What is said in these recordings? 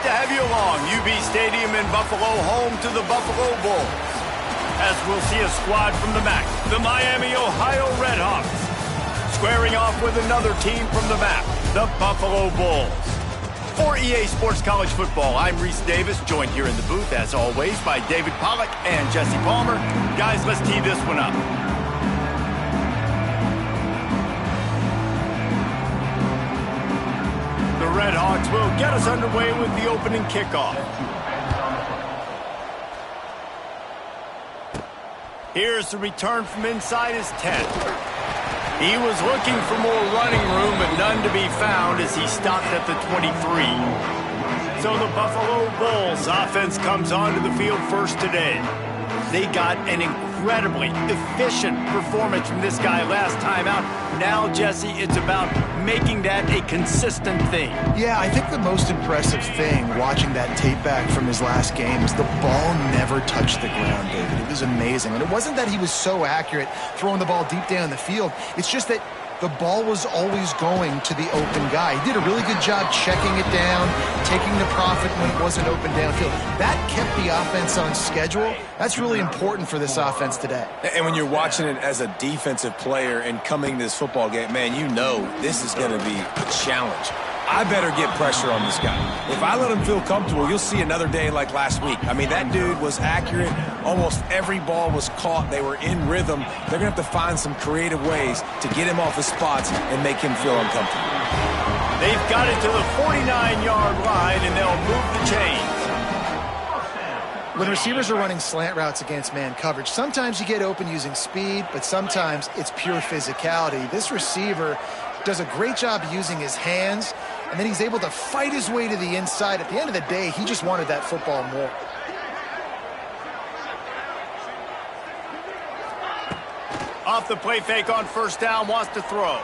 to have you along. UB Stadium in Buffalo, home to the Buffalo Bulls. As we'll see a squad from the MAC, the Miami, Ohio Redhawks, squaring off with another team from the MAC, the Buffalo Bulls. For EA Sports College Football, I'm Reese Davis, joined here in the booth, as always, by David Pollack and Jesse Palmer. Guys, let's tee this one up. The Redhawks will get us underway with the opening kickoff. Here's the return from inside his 10. He was looking for more running room, but none to be found as he stopped at the 23. So the Buffalo Bulls offense comes onto the field first today. They got an incredibly efficient performance from this guy last time out. Now, Jesse, it's about making that a consistent thing. Yeah, I think the most impressive thing watching that tape back from his last game is the ball never touched the ground, David. It was amazing. And it wasn't that he was so accurate throwing the ball deep down the field. It's just that the ball was always going to the open guy. He did a really good job checking it down, taking the profit when it wasn't open downfield. That kept the offense on schedule. That's really important for this offense today. And when you're watching it as a defensive player and coming to this football game, man, you know this is going to be a challenge. I better get pressure on this guy. If I let him feel comfortable, you'll see another day like last week. I mean, that dude was accurate. Almost every ball was caught. They were in rhythm. They're going to have to find some creative ways to get him off his spots and make him feel uncomfortable. They've got it to the 49-yard line, and they'll move the chains. When receivers are running slant routes against man coverage, sometimes you get open using speed, but sometimes it's pure physicality. This receiver does a great job using his hands, and then he's able to fight his way to the inside. At the end of the day, he just wanted that football more. Off the play fake on first down, wants to throw.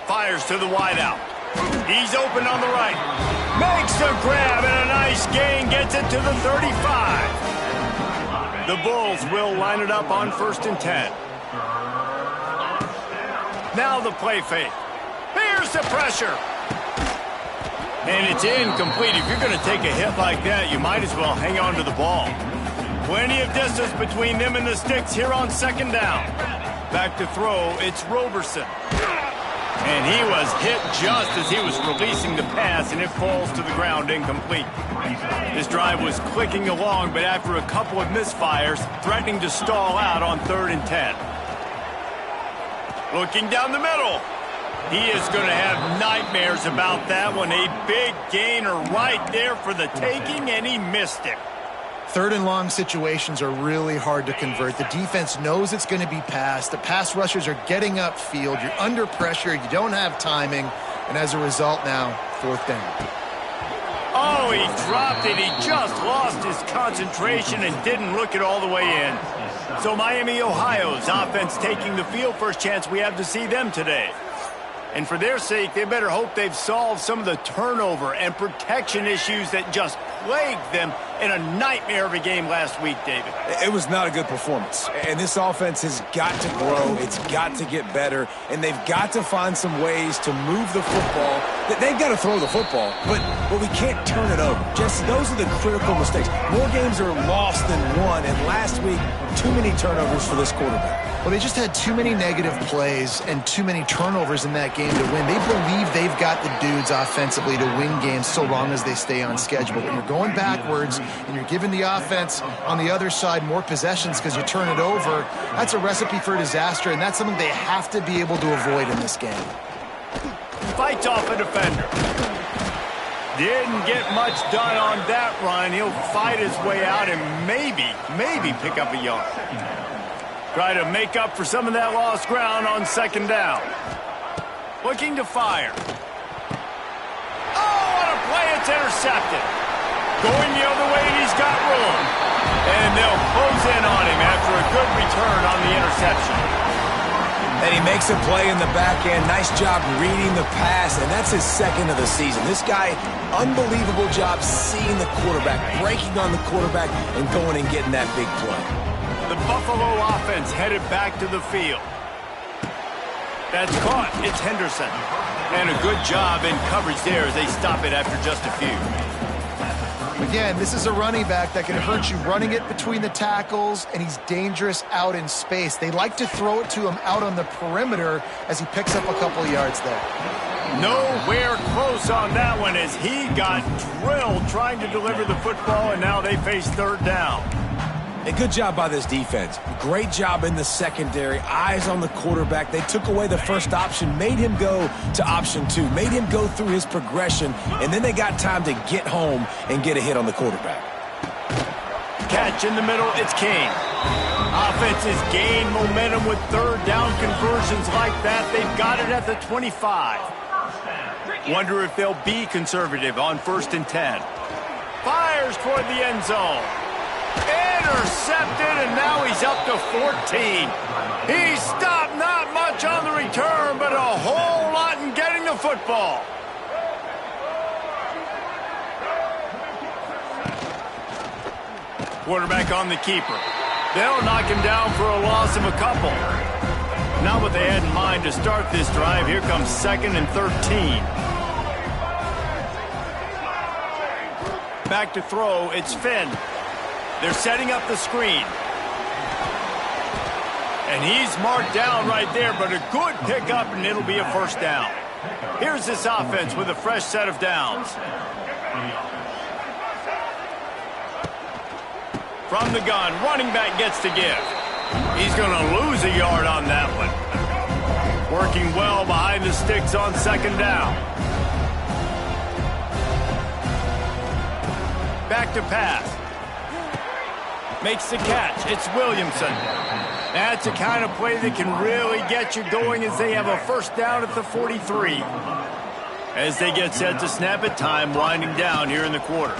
Fires to the wideout. He's open on the right. Makes the grab, and a nice gain, gets it to the 35. The Bulls will line it up on 1st and 10. Now the play fake. Here's the pressure. And it's incomplete. If you're going to take a hit like that, you might as well hang on to the ball. Plenty of distance between them and the sticks here on 2nd down. Back to throw, it's Roberson. And he was hit just as he was releasing the pass, and it falls to the ground incomplete. This drive was clicking along, but after a couple of misfires, threatening to stall out on 3rd and 10. Looking down the middle. He is going to have nightmares about that one. A big gainer right there for the taking, and he missed it. 3rd and long situations are really hard to convert. The defense knows it's going to be passed. The pass rushers are getting upfield. You're under pressure. You don't have timing. And as a result now, 4th down. Oh, he dropped it. He just lost his concentration and didn't look it all the way in. So Miami, Ohio's offense taking the field. First chance we have to see them today. And for their sake, they better hope they've solved some of the turnover and protection issues that just plagued them in a nightmare of a game last week, David. It was not a good performance. And this offense has got to grow. It's got to get better. And they've got to find some ways to move the football. They've got to throw the football, but we can't turn it over. Just those are the critical mistakes. More games are lost than won, and last week, too many turnovers for this quarterback. Well, they just had too many negative plays and too many turnovers in that game to win. They believe they've got the dudes offensively to win games so long as they stay on schedule. But when you're going backwards and you're giving the offense on the other side more possessions because you turn it over, that's a recipe for disaster, and that's something they have to be able to avoid in this game. Fights off a defender. Didn't get much done on that run. He'll fight his way out and maybe pick up a yard. Try to make up for some of that lost ground on 2nd down. Looking to fire. Oh, what a play. It's intercepted. Going the other way, and he's got room. And they'll close in on him after a good return on the interception. And he makes a play in the back end. Nice job reading the pass, and that's his 2nd of the season. This guy, unbelievable job seeing the quarterback, breaking on the quarterback, and going and getting that big play. The Buffalo offense headed back to the field. That's caught. It's Henderson. And a good job in coverage there as they stop it after just a few. Again, this is a running back that can hurt you running it between the tackles, and he's dangerous out in space. They like to throw it to him out on the perimeter as he picks up a couple yards there. Nowhere close on that one as he got drilled trying to deliver the football, and now they face third down. A good job by this defense. Great job in the secondary. Eyes on the quarterback. They took away the first option, made him go to option 2, made him go through his progression, and then they got time to get home and get a hit on the quarterback. Catch in the middle, it's King. Offenses gain momentum with third down conversions like that. They've got it at the 25. Wonder if they'll be conservative on 1st and 10. Fires toward the end zone. Intercepted, and now he's up to 14. He stopped not much on the return, but a whole lot in getting the football. Quarterback on the keeper. They'll knock him down for a loss of a couple. Not what they had in mind to start this drive. Here comes 2nd and 13. Back to throw, it's Finn. They're setting up the screen. And he's marked down right there, but a good pickup, and it'll be a first down. Here's this offense with a fresh set of downs. From the gun, running back gets to give. He's going to lose a yard on that one. Working well behind the sticks on 2nd down. Back to pass. Makes the catch. It's Williamson. That's the kind of play that can really get you going as they have a first down at the 43. As they get set to snap it, time winding down here in the quarter.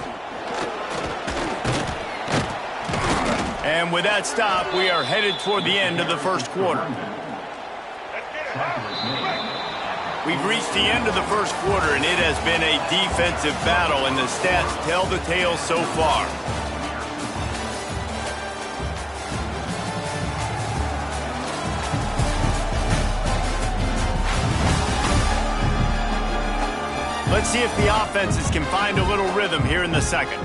And with that stop, we are headed toward the end of the first quarter. We've reached the end of the first quarter, and it has been a defensive battle, and the stats tell the tale so far. Let's see if the offenses can find a little rhythm here in the second.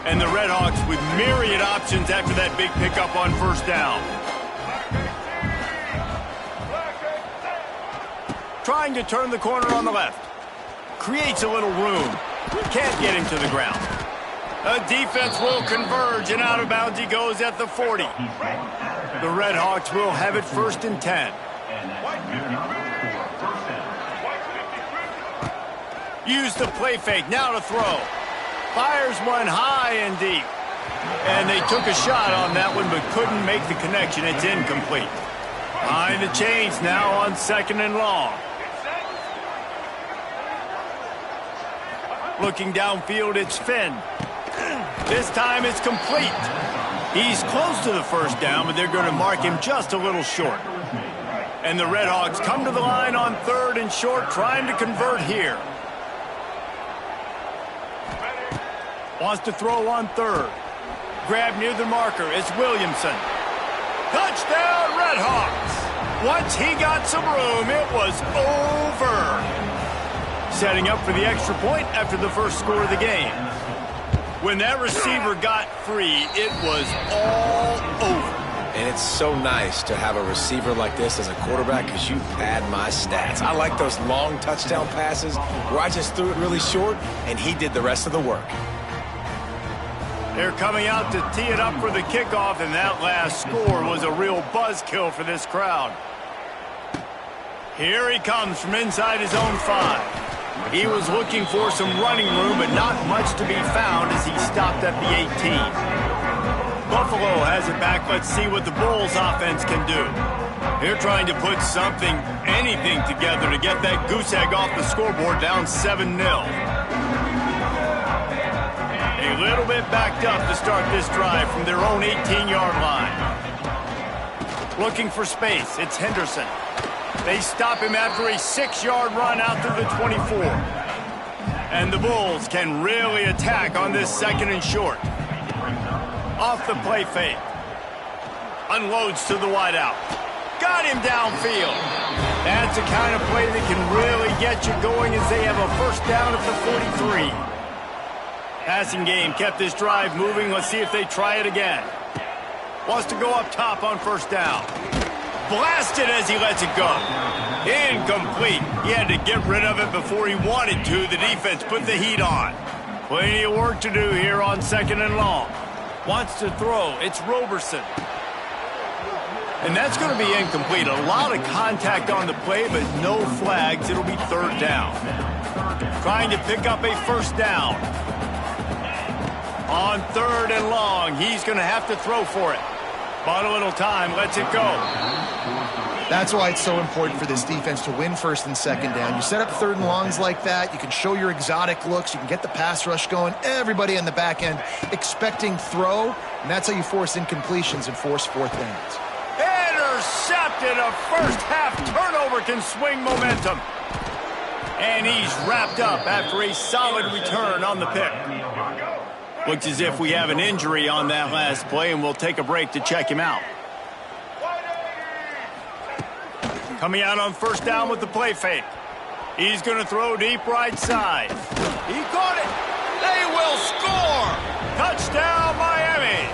And the Redhawks with myriad options after that big pickup on first down. Trying to turn the corner on the left. Creates a little room. Can't get him to the ground. A defense will converge, and out of bounds he goes at the 40. The Redhawks will have it 1st and 10. Use the play fake, now to throw. Fires one high and deep. And they took a shot on that one, but couldn't make the connection. It's incomplete. Behind the chains now on 2nd and long. Looking downfield, it's Finn. This time it's complete. He's close to the first down, but they're going to mark him just a little short. And the Redhawks come to the line on 3rd and short, trying to convert here. Wants to throw on 3rd. Grab near the marker. It's Williamson. Touchdown, Redhawks. Once he got some room, it was over. Setting up for the extra point after the first score of the game. When that receiver got free, it was all over. And it's so nice to have a receiver like this as a quarterback because you pad my stats. I like those long touchdown passes where I just threw it really short and he did the rest of the work. They're coming out to tee it up for the kickoff, and that last score was a real buzzkill for this crowd. Here he comes from inside his own 5. He was looking for some running room, but not much to be found as he stopped at the 18. Buffalo has it back. Let's see what the Bulls offense can do. They're trying to put something, anything together to get that goose egg off the scoreboard down 7-0. A little bit backed up to start this drive from their own 18-yard line. Looking for space, it's Henderson. They stop him after a 6-yard run out to the 24. And the Bulls can really attack on this 2nd and short. Off the play fake. Unloads to the wideout. Got him downfield. That's the kind of play that can really get you going as they have a first down at the 43. Passing game kept this drive moving. Let's see if they try it again. Wants to go up top on first down. Blasted as he lets it go. Incomplete. He had to get rid of it before he wanted to. The defense put the heat on. Plenty of work to do here on 2nd and long. Wants to throw. It's Roberson. And that's going to be incomplete. A lot of contact on the play, but no flags. It'll be 3rd down. Trying to pick up a first down. On 3rd and long, he's going to have to throw for it. Bought a little time, lets it go. That's why it's so important for this defense to win 1st and 2nd down. You set up 3rd and longs like that, you can show your exotic looks, you can get the pass rush going, everybody on the back end expecting throw, and that's how you force incompletions and force 4th downs. Intercepted. A first half turnover can swing momentum. And he's wrapped up after a solid return on the pick. Looks as if we have an injury on that last play, and we'll take a break to check him out. Coming out on first down with the play fake. He's going to throw deep right side. He caught it. They will score. Touchdown, Miami.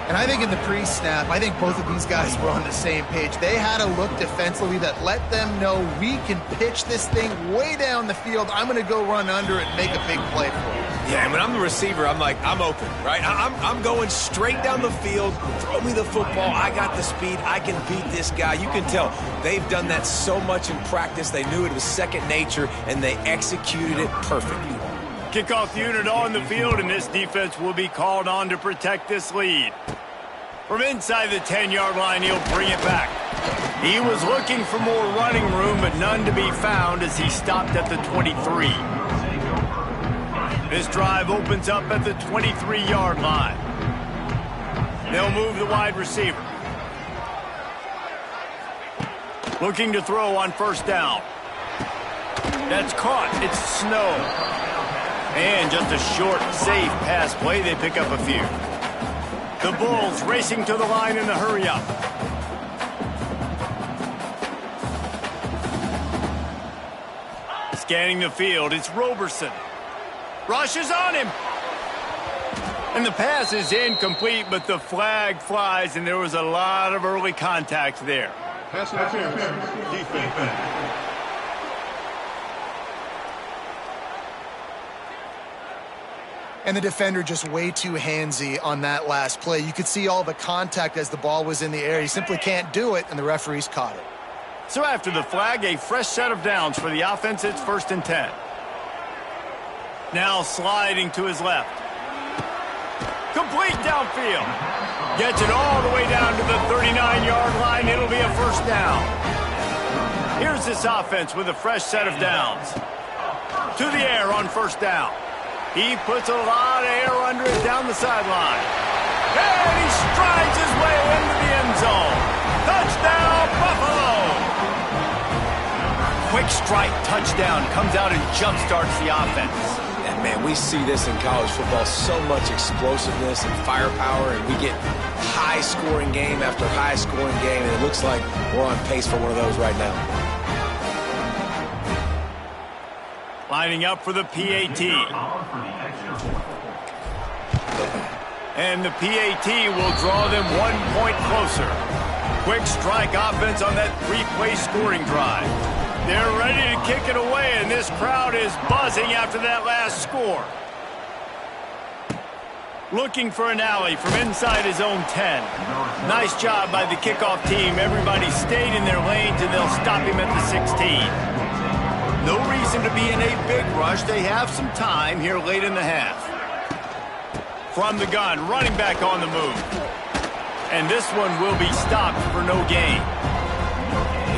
And I think in the pre-snap, I think both of these guys were on the same page. They had a look defensively that let them know we can pitch this thing way down the field. I'm going to go run under it and make a big play for it. Yeah, and when I'm the receiver, I'm like, I'm open, right? I'm going straight down the field. Throw me the football. I got the speed. I can beat this guy. You can tell they've done that so much in practice. They knew it was second nature, and they executed it perfectly. Kickoff unit on the field, and this defense will be called on to protect this lead. From inside the 10-yard line, he'll bring it back. He was looking for more running room, but none to be found as he stopped at the 23. This drive opens up at the 23-yard line. They'll move the wide receiver. Looking to throw on first down. That's caught. It's Snow. And just a short, safe pass play. They pick up a few. The Bulls racing to the line in the hurry-up. Scanning the field, it's Roberson. Rushes on him. And the pass is incomplete, but the flag flies, and there was a lot of early contact there. Pass interference, defense. And the defender just way too handsy on that last play. You could see all the contact as the ball was in the air. He simply can't do it, and the referees caught it. So after the flag, a fresh set of downs for the offense. It's 1st and 10. Now sliding to his left. Complete downfield. Gets it all the way down to the 39-yard line. It'll be a first down. Here's this offense with a fresh set of downs. To the air on first down. He puts a lot of air under it down the sideline. And he strides his way into the end zone. Touchdown, Buffalo! Quick strike touchdown comes out and jumpstarts the offense. And, man, we see this in college football, so much explosiveness and firepower, and we get high-scoring game after high-scoring game, and it looks like we're on pace for one of those right now. Lining up for the PAT. And the PAT will draw them 1 point closer. Quick strike offense on that 3-play scoring drive. They're ready to kick it away, and this crowd is buzzing after that last score. Looking for an alley from inside his own 10. Nice job by the kickoff team. Everybody stayed in their lanes, and they'll stop him at the 16. No reason to be in a big rush. They have some time here late in the half. From the gun, running back on the move. And this one will be stopped for no gain.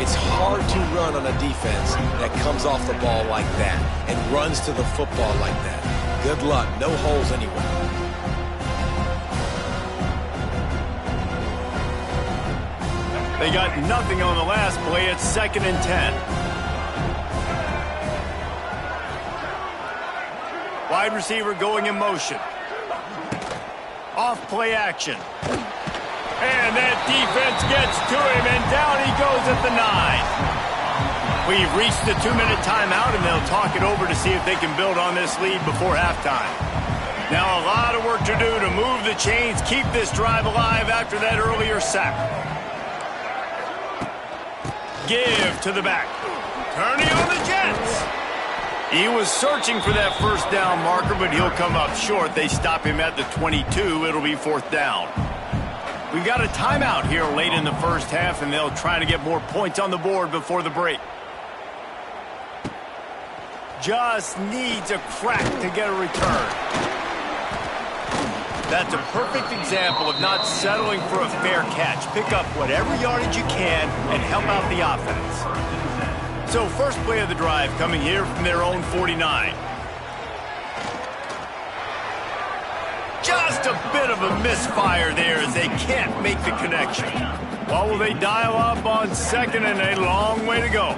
It's hard to run on a defense that comes off the ball like that and runs to the football like that. Good luck. No holes anywhere. They got nothing on the last play. It's 2nd and 10. Wide receiver going in motion. Off play action. And that defense gets to him, and down he goes at the 9. We've reached the 2-minute timeout, and they'll talk it over to see if they can build on this lead before halftime. Now a lot of work to do to move the chains, keep this drive alive after that earlier sack. Give to the back. Turning on the Jets. He was searching for that first down marker, but he'll come up short. They stop him at the 22. It'll be 4th down. We've got a timeout here late in the first half, and they'll try to get more points on the board before the break. Just needs a crack to get a return. That's a perfect example of not settling for a fair catch. Pick up whatever yardage you can and help out the offense. So first play of the drive coming here from their own 49. Just a bit of a misfire there as they can't make the connection. Well, will they dial up on second and a long way to go?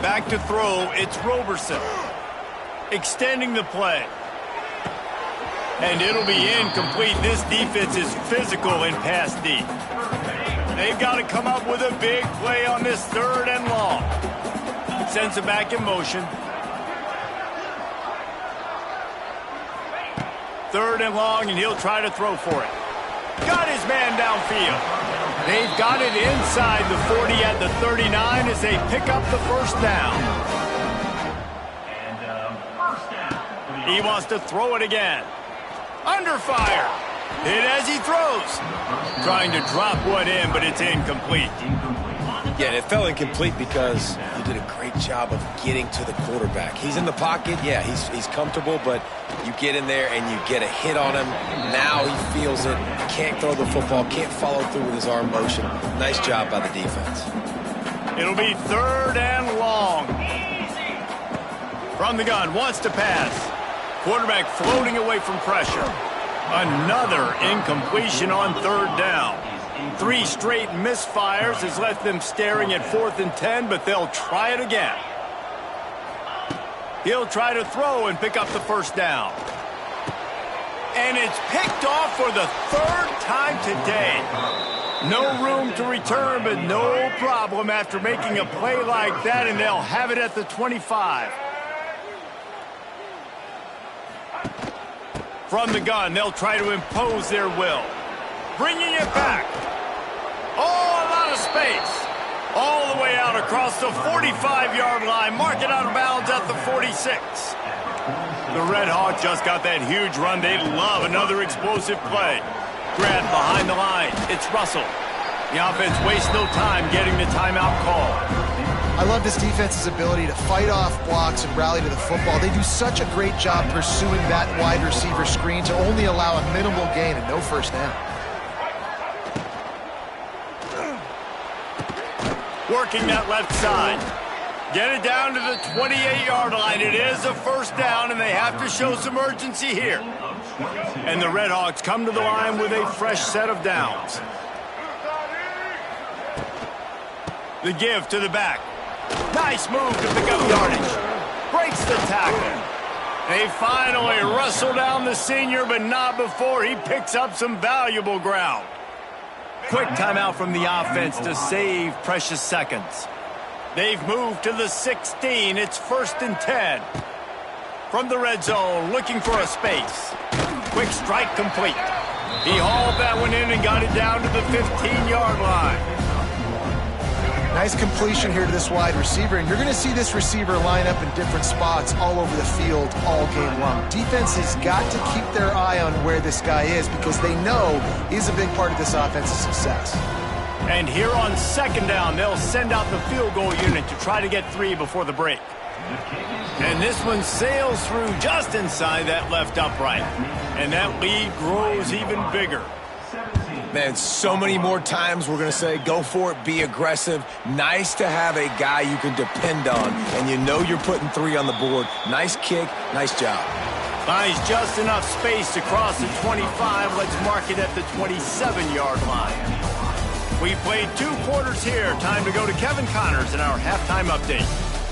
Back to throw, it's Roberson. Extending the play. And it'll be incomplete. This defense is physical in pass D. They've got to come up with a big play on this 3rd and long. Sends it back in motion. 3rd and long, and he'll try to throw for it. Got his man downfield. They've got it inside the 40 at the 39 as they pick up the first down. He wants to throw it again. Under fire. Hit as he throws. Trying to drop one in, but it's incomplete. Yeah, and it fell incomplete because you did a great job of getting to the quarterback. He's in the pocket. Yeah, he's comfortable, but you get in there and you get a hit on him. Now he feels it. Can't throw the football. Can't follow through with his arm motion. Nice job by the defense. It'll be 3rd and long. From the gun, wants to pass. Quarterback floating away from pressure. Another incompletion on 3rd down. 3 straight misfires has left them staring at 4th and 10, but they'll try it again. He'll try to throw and pick up the first down. And it's picked off for the 3rd time today. No room to return, but no problem after making a play like that, and they'll have it at the 25. From the gun, they'll try to impose their will. Bringing it back. Oh, a lot of space. All the way out across the 45-yard line. Mark it out of bounds at the 46. The Red Hawks just got that huge run. They love another explosive play. Grab behind the line. It's Russell. The offense wastes no time getting the timeout call. I love this defense's ability to fight off blocks and rally to the football. They do such a great job pursuing that wide receiver screen to only allow a minimal gain and no first down. Working that left side. Get it down to the 28-yard line. It is a first down, and they have to show some urgency here. And the Red Hawks come to the line with a fresh set of downs. The give to the back. Nice move to pick up yardage. Breaks the tackle. They finally wrestle down the senior, but not before he picks up some valuable ground. Quick timeout from the offense to save precious seconds. They've moved to the 16. It's 1st and 10. From the red zone, looking for a space. Quick strike complete. He hauled that one in and got it down to the 15-yard line. Nice completion here to this wide receiver, and you're going to see this receiver line up in different spots all over the field all game long. Defense has got to keep their eye on where this guy is because they know he's a big part of this offense's success. And here on 2nd down, they'll send out the field goal unit to try to get 3 before the break. And this one sails through just inside that left upright. And that lead grows even bigger. Man, so many more times we're going to say, go for it, be aggressive. Nice to have a guy you can depend on, and you know you're putting 3 on the board. Nice kick, nice job. Finds just enough space to cross the 25. Let's mark it at the 27-yard line. We played 2 quarters here. Time to go to Kevin Connors in our halftime update.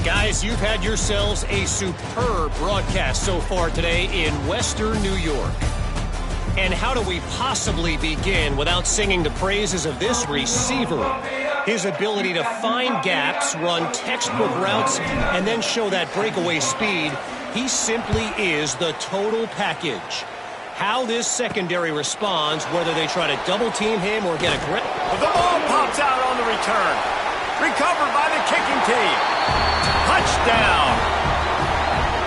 Guys, you've had yourselves a superb broadcast so far today in Western New York. And how do we possibly begin without singing the praises of this receiver? His ability to find gaps, run textbook routes, and then show that breakaway speed. He simply is the total package. How this secondary responds, whether they try to double-team him or get a grip. The ball pops out on the return. Recovered by the kicking team. Touchdown.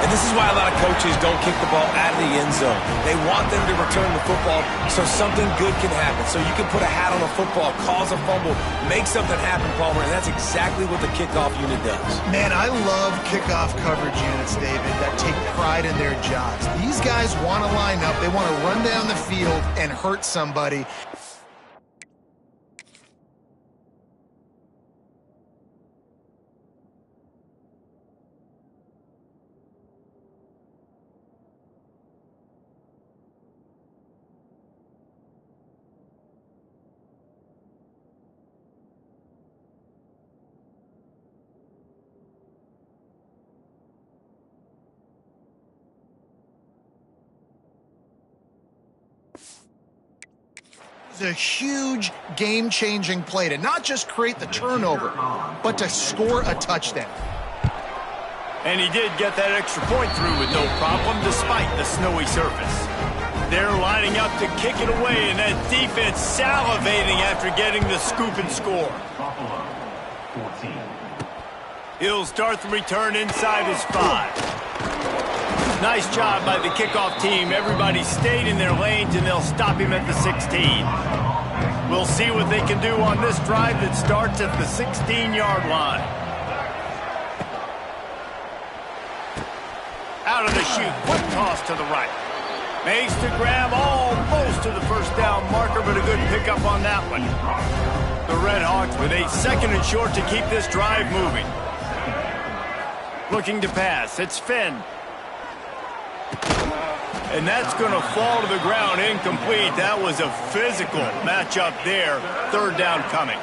And this is why a lot of coaches don't kick the ball out of the end zone. They want them to return the football so something good can happen. So you can put a hat on a football, cause a fumble, make something happen, Palmer, and that's exactly what the kickoff unit does. Man, I love kickoff coverage units, David, that take pride in their jobs. These guys want to line up. They want to run down the field and hurt somebody. A huge game-changing play to not just create the turnover, but to score a touchdown. And he did get that extra point through with no problem despite the snowy surface. They're lining up to kick it away, and that defense salivating after getting the scoop and score. He'll start the return inside his 5. Nice job by the kickoff team. Everybody stayed in their lanes, and they'll stop him at the 16. We'll see what they can do on this drive that starts at the 16-yard line. Out of the chute, quick toss to the right. Makes the grab almost to the first down marker, but a good pickup on that one. The Red Hawks with a 2nd and short to keep this drive moving. Looking to pass, it's Finn. And that's going to fall to the ground, incomplete. That was a physical matchup there. 3rd down coming.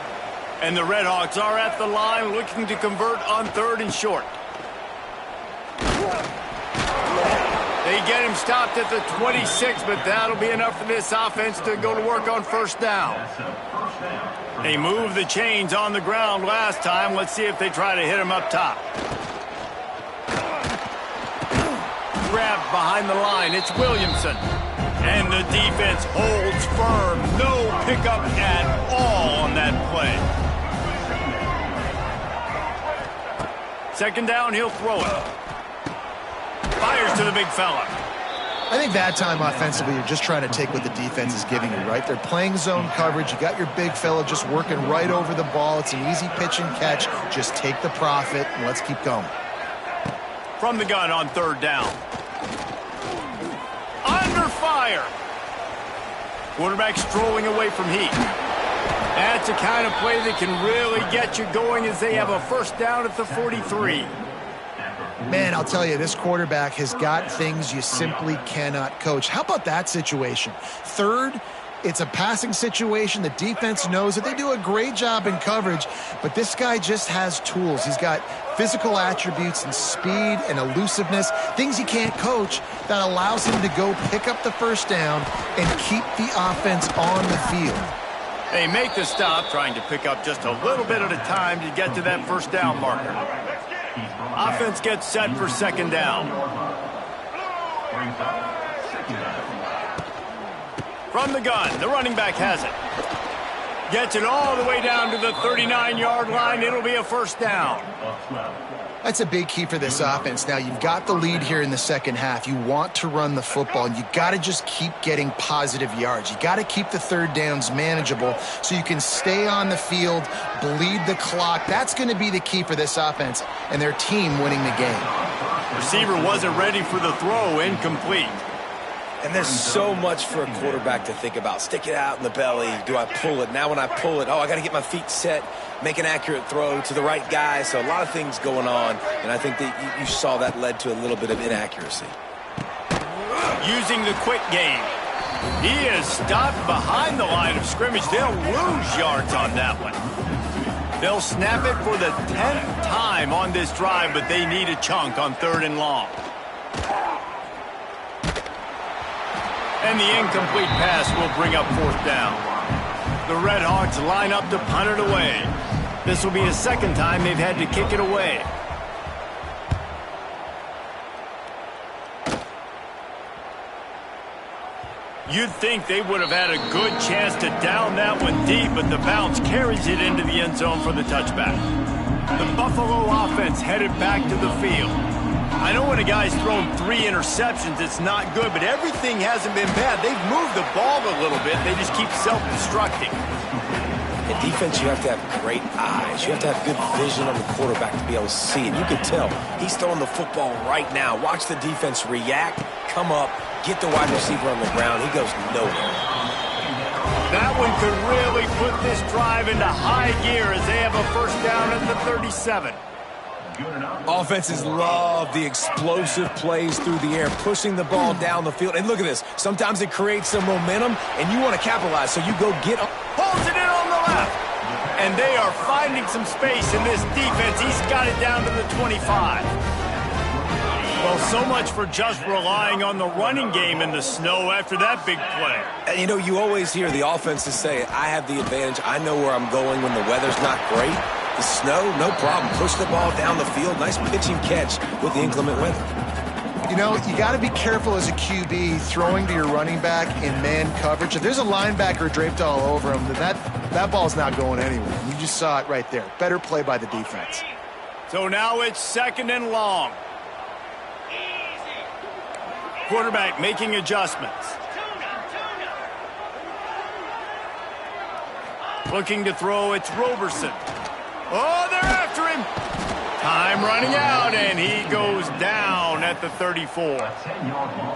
And the Red Hawks are at the line looking to convert on 3rd and short. They get him stopped at the 26, but that'll be enough for this offense to go to work on 1st down. They moved the chains on the ground last time. Let's see if they try to hit him up top. Grabbed behind the line. It's Williamson. And the defense holds firm. No pickup at all on that play. 2nd down, he'll throw it. Fires to the big fella. I think that time offensively, you're just trying to take what the defense is giving you, right? They're playing zone coverage. You got your big fella just working right over the ball. It's an easy pitch and catch. Just take the profit, and let's keep going. From the gun on 3rd down. Under fire. Quarterback strolling away from heat. That's a kind of play that can really get you going as they have a 1st down at the 43. Man, I'll tell you, this quarterback has got things you simply cannot coach. How about that situation? 3rd, it's a passing situation. The defense knows it. They do a great job in coverage, but this guy just has tools. He's got physical attributes and speed and elusiveness, things he can't coach, that allows him to go pick up the 1st down and keep the offense on the field. They make the stop, trying to pick up just a little bit at a time to get to that 1st down marker. Offense gets set for 2nd down. From the gun, the running back has it. Gets it all the way down to the 39-yard line. It'll be a 1st down. That's a big key for this offense. Now, you've got the lead here in the 2nd half. You want to run the football, and you got to just keep getting positive yards. You got to keep the 3rd downs manageable so you can stay on the field, bleed the clock. That's going to be the key for this offense and their team winning the game. Receiver wasn't ready for the throw, incomplete. And there's so much for a quarterback to think about. Stick it out in the belly. Do I pull it? Now when I pull it, I got to get my feet set, make an accurate throw to the right guy. So a lot of things going on, and I think that you saw that led to a little bit of inaccuracy. Using the quick game. He is stopped behind the line of scrimmage. They'll lose yards on that one. They'll snap it for the 10th time on this drive, but they need a chunk on 3rd and long. And the incomplete pass will bring up 4th down. The Red Hawks line up to punt it away. This will be the 2nd time they've had to kick it away. You'd think they would have had a good chance to down that one deep, but the bounce carries it into the end zone for the touchback. The Buffalo offense headed back to the field. I know when a guy's thrown 3 interceptions, it's not good, but everything hasn't been bad. They've moved the ball a little bit. They just keep self-destructing. In defense, you have to have great eyes. You have to have good vision on the quarterback to be able to see it. You can tell he's throwing the football right now. Watch the defense react, come up, get the wide receiver on the ground. He goes nowhere. That one could really put this drive into high gear as they have a 1st down at the 37. Offenses love the explosive plays through the air, pushing the ball down the field. And look at this. Sometimes it creates some momentum, and you want to capitalize, so you go get them. Holds it in on the left. And they are finding some space in this defense. He's got it down to the 25. Well, so much for just relying on the running game in the snow after that big play. And, you know, you always hear the offenses say, I have the advantage. I know where I'm going when the weather's not great. The snow, no problem. Push the ball down the field. Nice pitching catch with the inclement weather. You know, you got to be careful as a QB throwing to your running back in man coverage. If there's a linebacker draped all over him, then that ball's not going anywhere. You just saw it right there. Better play by the defense. So now it's 2nd and long. Quarterback making adjustments. Looking to throw, it's Roberson. Oh, they're after him. Time running out, and he goes down at the 34.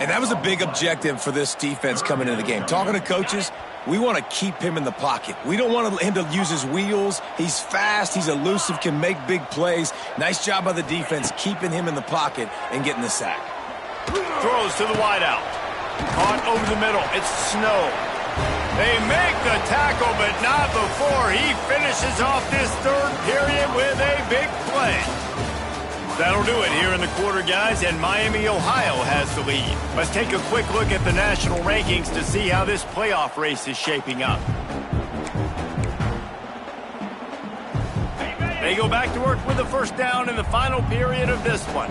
And that was a big objective for this defense coming into the game. Talking to coaches, we want to keep him in the pocket. We don't want him to use his wheels. He's fast, he's elusive, can make big plays. Nice job by the defense keeping him in the pocket and getting the sack. Throws to the wideout. Caught over the middle. It's Snow. They make the tackle, but not before he finishes off this 3rd period with a big play. That'll do it here in the quarter, guys, and Miami, Ohio has the lead. Let's take a quick look at the national rankings to see how this playoff race is shaping up. They go back to work with the 1st down in the final period of this one.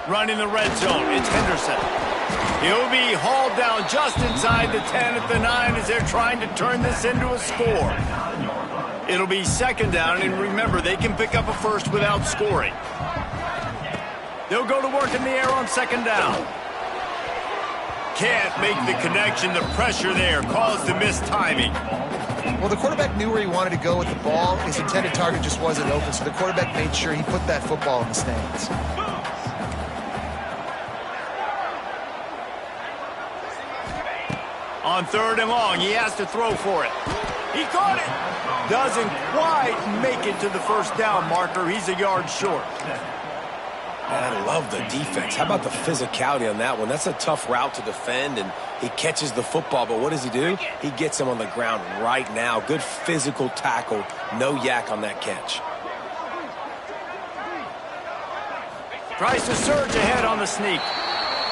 Running the red zone, it's Henderson. He'll be hauled down just inside the 10 at the 9 as they're trying to turn this into a score. It'll be 2nd down, and remember, they can pick up a 1st without scoring. They'll go to work in the air on 2nd down. Can't make the connection. The pressure there caused the missed timing. Well, the quarterback knew where he wanted to go with the ball. His intended target just wasn't open, so the quarterback made sure he put that football in the stands. On 3rd and long, he has to throw for it. He caught it. Doesn't quite make it to the 1st down marker. He's a yard short. I love the defense. How about the physicality on that one? That's a tough route to defend, and he catches the football, but what does he do? He gets him on the ground right now. Good physical tackle. No yak on that catch. Tries to surge ahead on the sneak.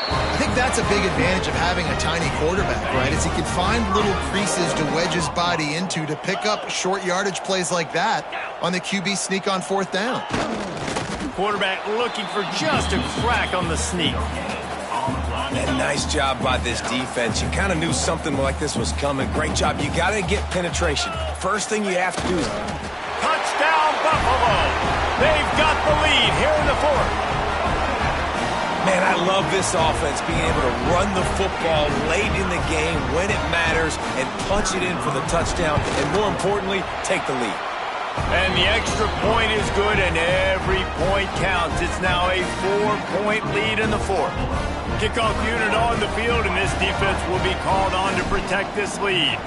I think that's a big advantage of having a tiny quarterback, right? Is he can find little creases to wedge his body into to pick up short yardage plays like that on the QB sneak on 4th down. Quarterback looking for just a crack on the sneak. And nice job by this defense. You kind of knew something like this was coming. Great job. You got to get penetration. First thing you have to do is... Touchdown, Buffalo! They've got the lead here in the 4th. Man, I love this offense, being able to run the football late in the game when it matters and punch it in for the touchdown, and more importantly, take the lead. And the extra point is good, and every point counts. It's now a 4-point lead in the 4th. Kickoff unit on the field, and this defense will be called on to protect this lead.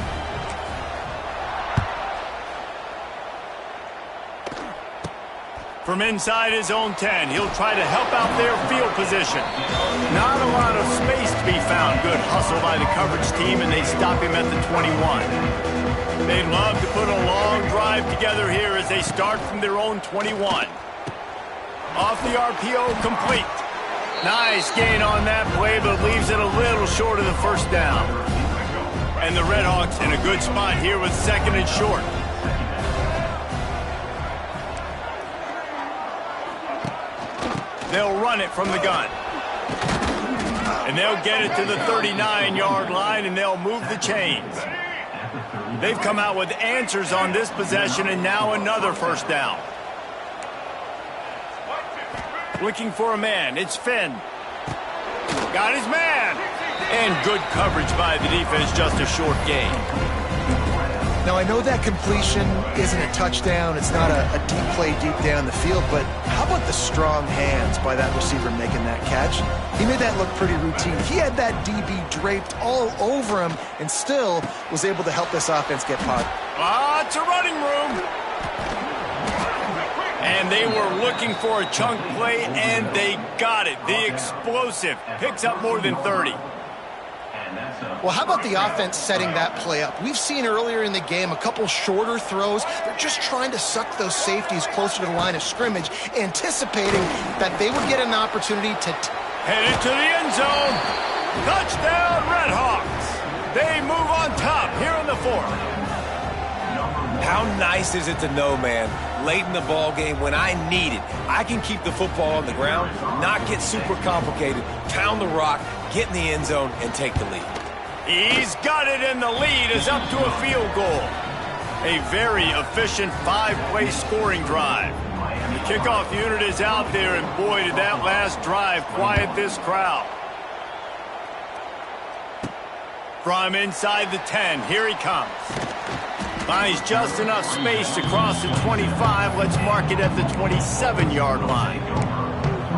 From inside his own 10, he'll try to help out their field position. Not a lot of space to be found. Good hustle by the coverage team, and they stop him at the 21. They'd love to put a long drive together here as they start from their own 21. Off the RPO, complete. Nice gain on that play, but leaves it a little short of the first down. And the Redhawks in a good spot here with second and short. They'll run it from the gun. And they'll get it to the 39-yard line, and they'll move the chains. They've come out with answers on this possession, and now another first down. Looking for a man. It's Finn. Got his man. And good coverage by the defense, just a short gain. Now, I know that completion isn't a touchdown. It's not a deep play deep down the field, but how about the strong hands by that receiver making that catch? He made that look pretty routine. He had that DB draped all over him and still was able to help this offense get pod. It's a running room. And they were looking for a chunk play, and they got it. The explosive picks up more than 30. Well, how about the offense setting that play up? We've seen earlier in the game a couple shorter throws. They're just trying to suck those safeties closer to the line of scrimmage, anticipating that they would get an opportunity to... Headed to the end zone. Touchdown, Redhawks. They move on top here in the fourth. How nice is it to know, man, late in the ball game when I need it, I can keep the football on the ground, not get super complicated, pound the rock, get in the end zone, and take the lead. He's got it, and the lead is up to a field goal. A very efficient five-play scoring drive. The kickoff unit is out there, and boy, did that last drive quiet this crowd. From inside the 10, here he comes. Finds just enough space to cross the 25. Let's mark it at the 27-yard line.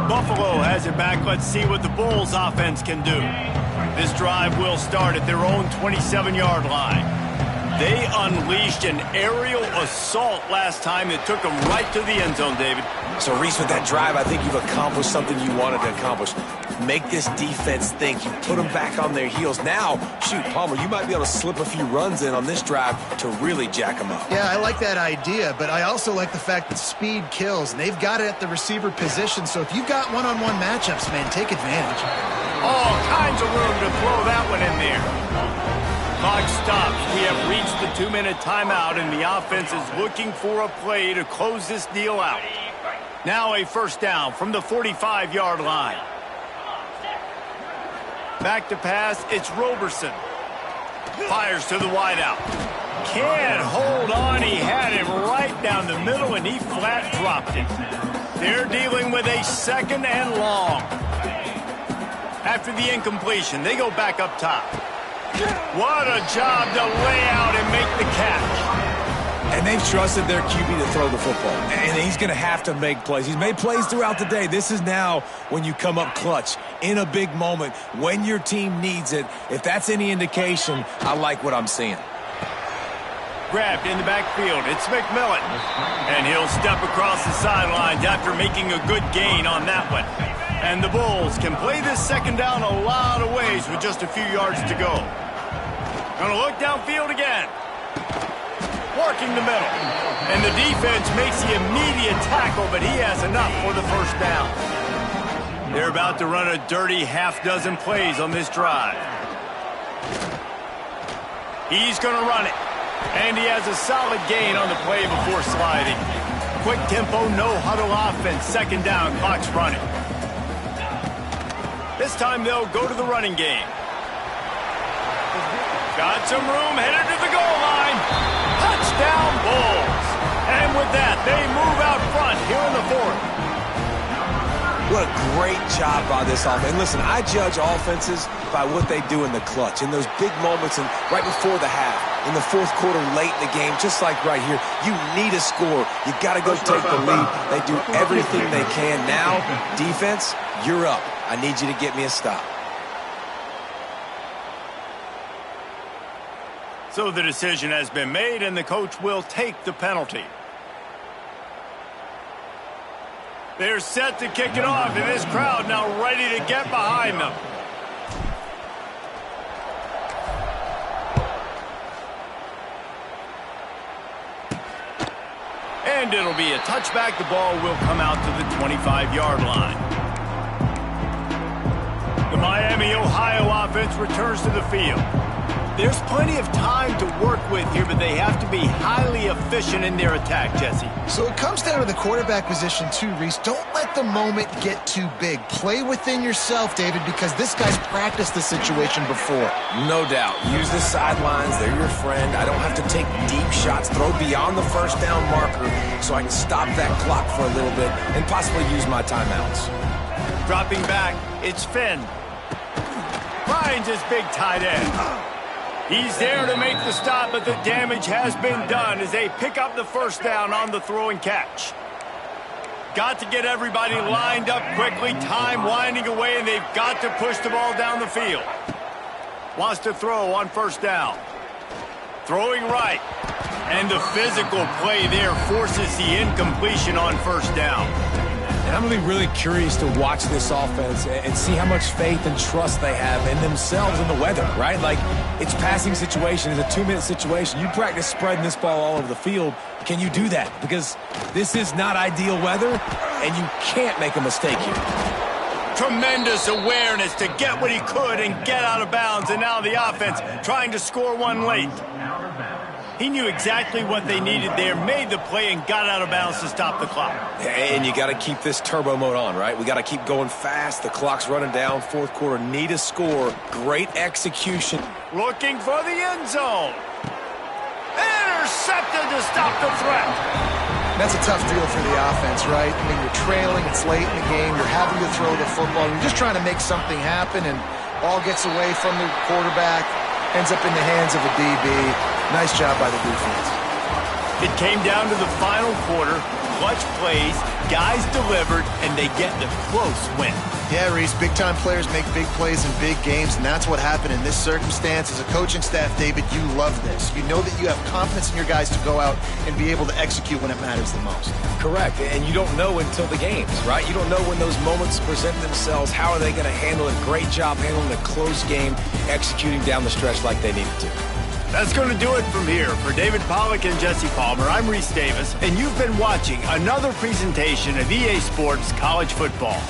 Buffalo has it back. Let's see what the Bulls offense can do. This drive will start at their own 27-yard line. They unleashed an aerial assault last time that took them right to the end zone, David. So, Reese, with that drive, I think you've accomplished something you wanted to accomplish. Make this defense think. You put them back on their heels. Now, shoot, Palmer, you might be able to slip a few runs in on this drive to really jack them up. Yeah, I like that idea, but I also like the fact that speed kills, and they've got it at the receiver position, so if you've got one-on-one matchups, man, take advantage. All kinds of room to throw that one in there. Clock stops. We have reached the 2-minute timeout, and the offense is looking for a play to close this deal out. Now a first down from the 45-yard line. Back to pass, it's Roberson. Fires to the wideout. Can't hold on. He had it right down the middle, and he flat dropped it. They're dealing with a second and long. After the incompletion, they go back up top. What a job to lay out and make the catch. And they've trusted their QB to throw the football. And he's going to have to make plays. He's made plays throughout the day. This is now when you come up clutch in a big moment when your team needs it. If that's any indication, I like what I'm seeing. Grabbed in the backfield. It's McMillan. And he'll step across the sidelines after making a good gain on that one. And the Bulls can play this second down a lot of ways with just a few yards to go. Gonna look downfield again. Working the middle. And the defense makes the immediate tackle, but he has enough for the first down. They're about to run a dirty half-dozen plays on this drive. He's gonna run it. And he has a solid gain on the play before sliding. Quick tempo, no huddle offense. Second down, clock's running. This time they'll go to the running game. Got some room, headed to the goal line. Touchdown, Bulls. And with that, they move out front here in the fourth. What a great job by this offense. And listen, I judge offenses by what they do in the clutch, in those big moments and right before the half, in the fourth quarter, late in the game, just like right here. You need a score. You got to go take the lead. They do everything they can. Now, defense, you're up. I need you to get me a stop. So the decision has been made, and the coach will take the penalty. They're set to kick it off, and this crowd now ready to get behind them. And it'll be a touchback. The ball will come out to the 25-yard line. The Miami, Ohio offense returns to the field. There's plenty of time to work with here, but they have to be highly efficient in their attack, Jesse. So it comes down to the quarterback position too, Reese. Don't let the moment get too big. Play within yourself, David, because this guy's practiced the situation before. No doubt. Use the sidelines. They're your friend. I don't have to take deep shots, throw beyond the first down marker so I can stop that clock for a little bit and possibly use my timeouts. Dropping back, it's Finn. Finds his big tight end. He's there to make the stop, but the damage has been done as they pick up the first down on the throw and catch. Got to get everybody lined up quickly, time winding away, and they've got to push the ball down the field. Wants to throw on first down. Throwing right. And the physical play there forces the incompletion on first down. And I'm going to be really curious to watch this offense and see how much faith and trust they have in themselves and the weather, right? Like, it's passing situation, it's a 2-minute situation. You practice spreading this ball all over the field. Can you do that? Because this is not ideal weather, and you can't make a mistake here. Tremendous awareness to get what he could and get out of bounds, and now the offense trying to score one late. He knew exactly what they needed there, made the play, and got out of bounds to stop the clock. And you got to keep this turbo mode on, right? We got to keep going fast. The clock's running down. Fourth quarter, need a score. Great execution. Looking for the end zone. Intercepted to stop the threat. That's a tough deal for the offense, right? I mean, you're trailing, it's late in the game, you're having to throw the football, you're just trying to make something happen, and ball gets away from the quarterback, ends up in the hands of a DB. Nice job by the defense. It came down to the final quarter. Clutch plays, guys delivered, and they get the close win. Yeah, Reese, big-time players make big plays in big games, and that's what happened in this circumstance. As a coaching staff, David, you love this. You know that you have confidence in your guys to go out and be able to execute when it matters the most. Correct, and you don't know until the games, right? You don't know when those moments present themselves. How are they going to handle it? Great job handling a close game, executing down the stretch like they needed to. That's going to do it from here. For David Pollack and Jesse Palmer, I'm Reese Davis, and you've been watching another presentation of EA Sports College Football.